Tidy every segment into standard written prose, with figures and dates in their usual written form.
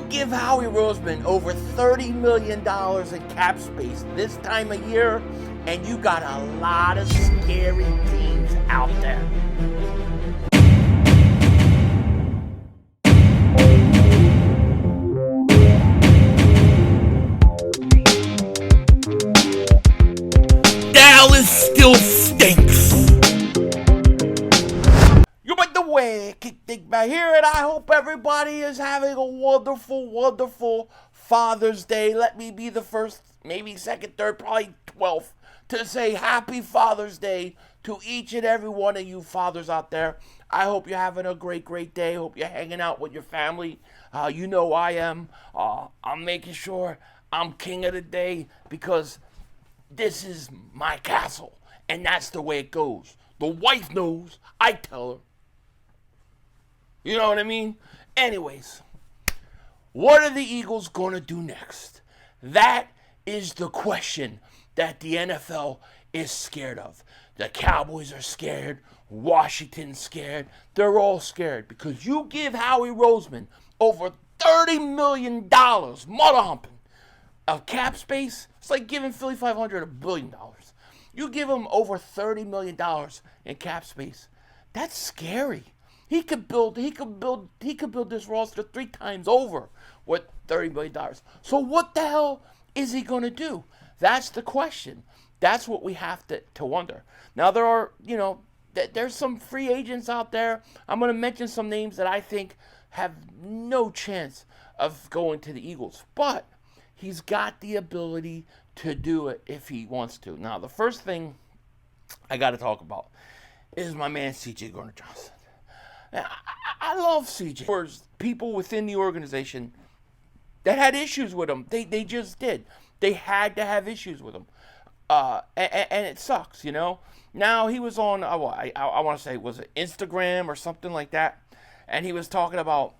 give Howie Roseman over $30 million in cap space this time of year, and you got a lot of scary teams out there. Dallas still stinks. You're by the way, kick Dingbat here, and I hope everybody is having a wonderful, wonderful Father's Day. Let me be the first, maybe second, third, probably 12th to say Happy Father's Day to each and every one of you fathers out there. I hope you're having a great, great day. Hope you're hanging out with your family. You know I am. I'm making sure I'm king of the day because this is my castle, and that's the way it goes. The wife knows. I tell her. You know what I mean? Anyways, what are the Eagles going to do next? That is the question that the NFL is scared of. The Cowboys are scared. Washington's scared. They're all scared because you give Howie Roseman over $30 million, mother humping, of cap space. It's like giving Philly 500 $1 billion. You give him over $30 million in cap space. That's scary. He could build this roster 3 times over with $30 million. So what the hell is he going to do? That's the question. That's what we have to wonder. Now there are, there's some free agents out there. I'm going to mention some names that I think have no chance of going to the Eagles. But he's got the ability to do it if he wants to. Now, the first thing I got to talk about is my man CJ Johnson. I love CJ. There's people within the organization that had issues with him. They just did. They had to have issues with him. And it sucks, Now, he was on, I want to say, was it Instagram or something like that? And he was talking about,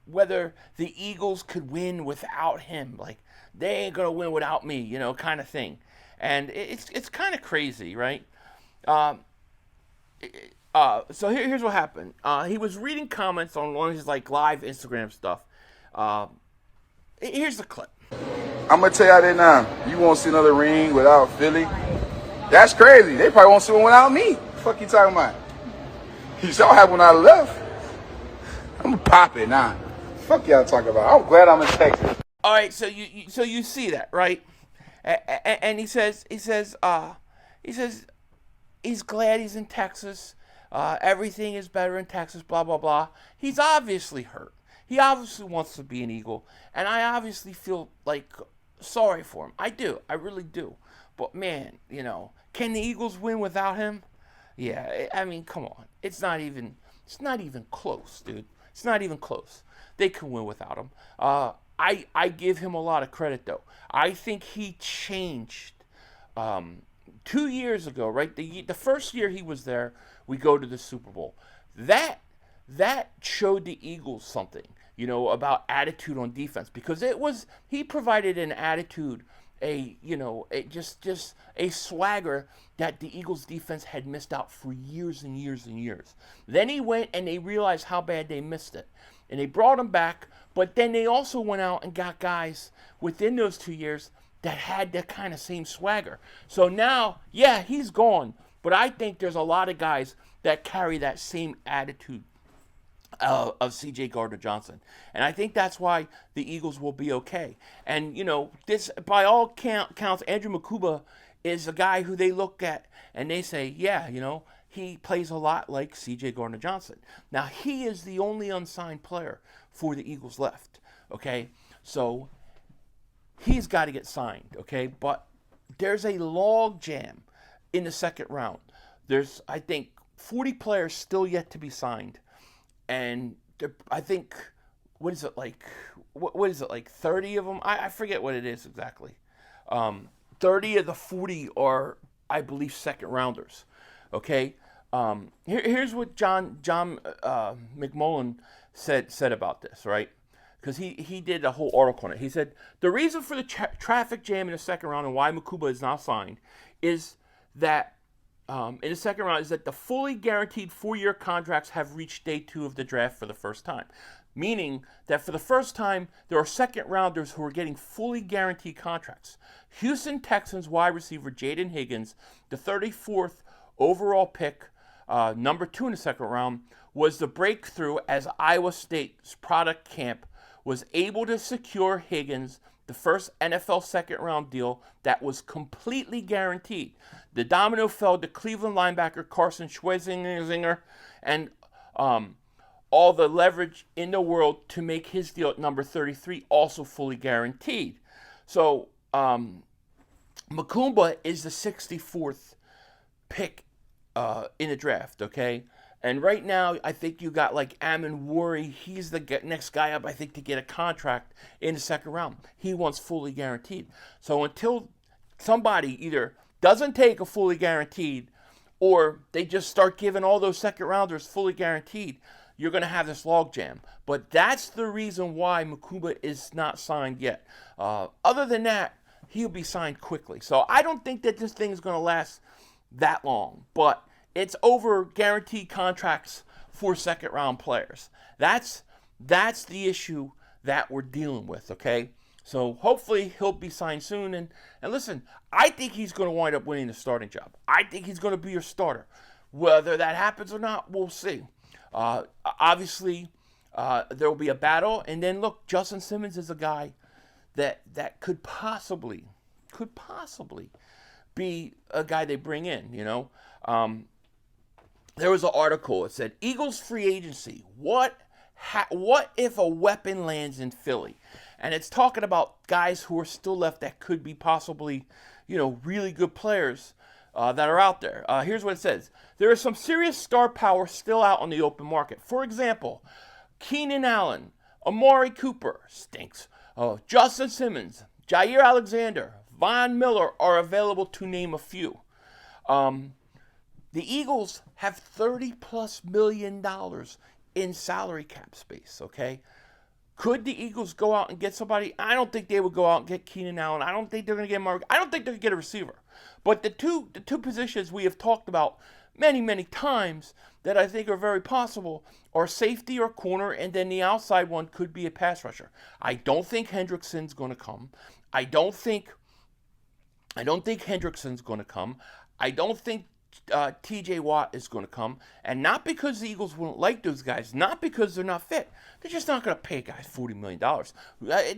whether the Eagles could win without him. Like, they ain't going to win without me, kind of thing. And it's kind of crazy, right? So here's what happened. He was reading comments on one of his, live Instagram stuff. Here's the clip. I'm going to tell y'all that now. You won't see another ring without Philly. That's crazy. They probably won't see one without me. What the fuck you talking about? You saw what happened when I left. I'm going to pop it now. Fuck y'all talking about. I'm glad I'm in Texas. All right, so you see that, right? And he says he's glad he's in Texas. Everything is better in Texas, blah, blah, blah. He's obviously hurt. He obviously wants to be an Eagle. And I obviously feel sorry for him. I do. I really do. But, man, can the Eagles win without him? Yeah, I mean, come on. It's not even close, dude. It's not even close. They can win without him. I give him a lot of credit, though. I think he changed 2 years ago, right? The first year he was there, we go to the Super Bowl. That showed the Eagles something, about attitude on defense, because he provided an attitude, just a swagger that the Eagles defense had missed out for years and years and years. Then he went and they realized how bad they missed it, and they brought him back. But then they also went out and got guys within those 2 years that had that kind of same swagger. So now, yeah, he's gone, but I think there's a lot of guys that carry that same attitude of CJ Johnson. And I think that's why the Eagles will be okay. And, this, by all counts, Andrew Mukuba is a guy who they look at and they say, yeah, he plays a lot like CJ Johnson. Now, he is the only unsigned player for the Eagles left, okay? So he's got to get signed, okay? But there's a log jam in the second round. There's, I think, 40 players still yet to be signed. And I think, what is it like 30 of them? I forget what it is exactly. 30 of the 40 are, I believe, second rounders, okay? Here's what John McMullen said about this, right? Because he did a whole article on it. He said, the reason for the traffic jam in the second round and why Mukuba is not signed is that in the second round is that the fully guaranteed 4-year contracts have reached day 2 of the draft for the first time. Meaning that for the first time, there are second rounders who are getting fully guaranteed contracts. Houston Texans wide receiver Jaden Higgins, the 34th overall pick, number 2 in the second round, was the breakthrough as Iowa State's product camp was able to secure Higgins the first NFL second-round deal that was completely guaranteed. The domino fell to Cleveland linebacker Carson Schwarzenegger and all the leverage in the world to make his deal at number 33 also fully guaranteed. So Mukuba is the 64th pick in the draft, okay? And right now, I think you got like Amin Worry. He's the next guy up, I think, to get a contract in the second round. He wants fully guaranteed. So until somebody either doesn't take a fully guaranteed or they just start giving all those second rounders fully guaranteed, you're going to have this logjam. But that's the reason why Mukuba is not signed yet. Other than that, he'll be signed quickly. So I don't think that this thing is going to last that long. But it's over guaranteed contracts for second-round players. That's the issue that we're dealing with, okay? So hopefully he'll be signed soon. And listen, I think he's going to wind up winning the starting job. I think he's going to be your starter. Whether that happens or not, we'll see. Obviously, there will be a battle. And then, look, Justin Simmons is a guy that could possibly be a guy they bring in, you know. There was an article. It said, Eagles free agency. What if a weapon lands in Philly? And it's talking about guys who are still left that could be possibly, you know, really good players that are out there. Here's what it says. There is some serious star power still out on the open market. For example, Keenan Allen, Amari Cooper, stinks. Justin Simmons, Jair Alexander, Von Miller are available to name a few. The Eagles have $30+ million in salary cap space, okay? Could the Eagles go out and get somebody? I don't think they would go out and get Keenan Allen. I don't think they're going to get Mark. I don't think they're going to get a receiver. But the two positions we have talked about many, many times that I think are very possible are safety or corner, and then the outside one could be a pass rusher. I don't think Hendrickson's going to come. I don't think Hendrickson's going to come. I don't think TJ Watt is going to come, and not because the Eagles wouldn't like those guys, not because they're not fit. They're just not going to pay guys $40 million.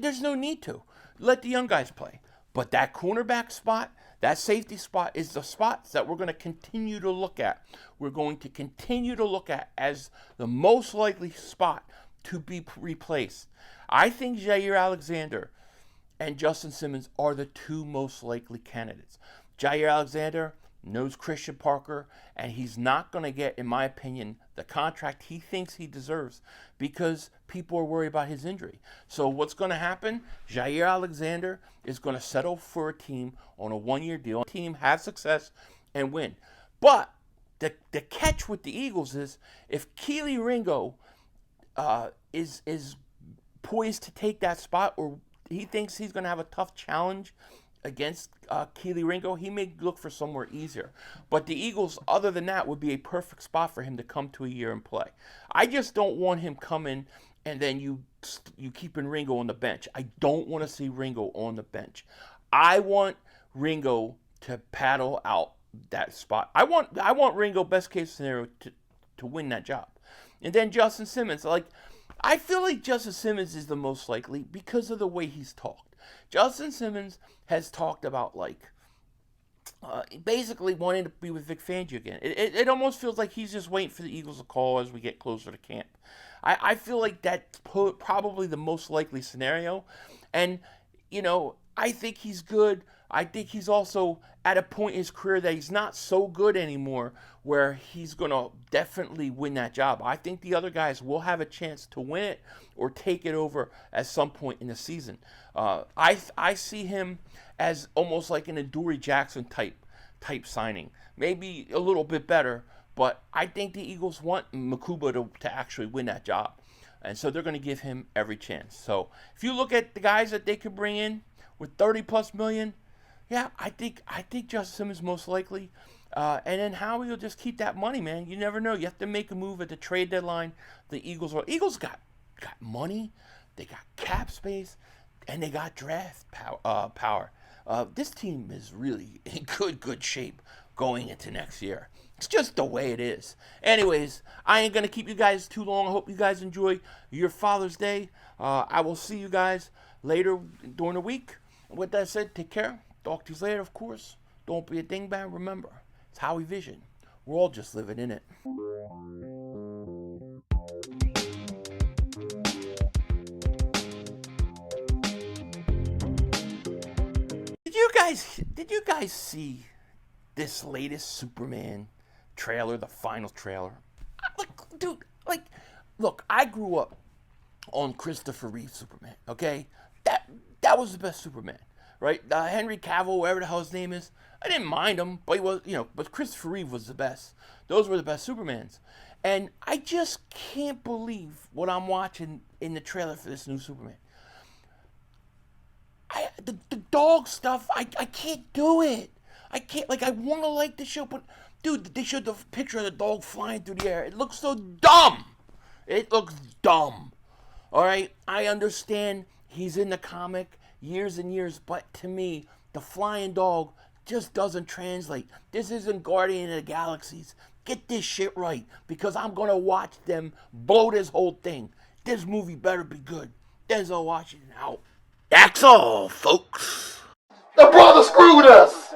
There's no need to. Let the young guys play. But that cornerback spot, that safety spot is the spots that we're going to continue to look at. We're going to continue to look at as the most likely spot to be replaced. I think Jair Alexander and Justin Simmons are the two most likely candidates. Jair Alexander knows Christian Parker, and he's not going to get, in my opinion, the contract he thinks he deserves because people are worried about his injury. So what's going to happen? Jair Alexander is going to settle for a team on a 1-year deal. Team have success and win. But the catch with the Eagles is if Kelee Ringo is poised to take that spot, or he thinks he's going to have a tough challenge against Kelee Ringo, he may look for somewhere easier. But the Eagles, other than that, would be a perfect spot for him to come to a year and play. I just don't want him coming and then you keeping Ringo on the bench. I don't want to see Ringo on the bench. I want Ringo to paddle out that spot. I want Ringo, best case scenario, to win that job. And then Justin Simmons, I feel like Justin Simmons is the most likely because of the way he's talked. Justin Simmons has talked about basically wanting to be with Vic Fangio again. It almost feels like he's just waiting for the Eagles to call as we get closer to camp. I feel like that's probably the most likely scenario. And, you know, I think he's good. I think he's also at a point in his career that he's not so good anymore where he's going to definitely win that job. I think the other guys will have a chance to win it or take it over at some point in the season. I see him as almost like an Adoree Jackson type signing. Maybe a little bit better, but I think the Eagles want Mukuba to actually win that job. And so they're going to give him every chance. So if you look at the guys that they could bring in with $30+ million, yeah, I think Justin Simmons most likely. And then Howie will just keep that money, man. You never know. You have to make a move at the trade deadline. The Eagles got money, they got cap space, and they got draft power. This team is really in good shape going into next year. It's just the way it is. Anyways, I ain't gonna keep you guys too long. I hope you guys enjoy your Father's Day. I will see you guys later during the week. With that said, take care. Talk to you later, of course. Don't be a dingbat. Remember, it's Howie Vision. We're all just living in it. Did you guys see this latest Superman trailer, the final trailer? Look, I grew up on Christopher Reeve Superman. Okay, that was the best Superman, right? Henry Cavill, whatever the hell his name is, I didn't mind him, but he was, but Christopher Reeve was the best. Those were the best Supermans, and I just can't believe what I'm watching in the trailer for this new Superman. The dog stuff, I can't do it. I can't, I want to like the show, but dude, they showed the picture of the dog flying through the air. It looks so dumb. It looks dumb. All right, I understand he's in the comic years and years, but to me, the flying dog just doesn't translate. This isn't Guardian of the Galaxies. Get this shit right, because I'm going to watch them blow this whole thing. This movie better be good. Denzel Washington out. That's all, folks. The brother screwed us.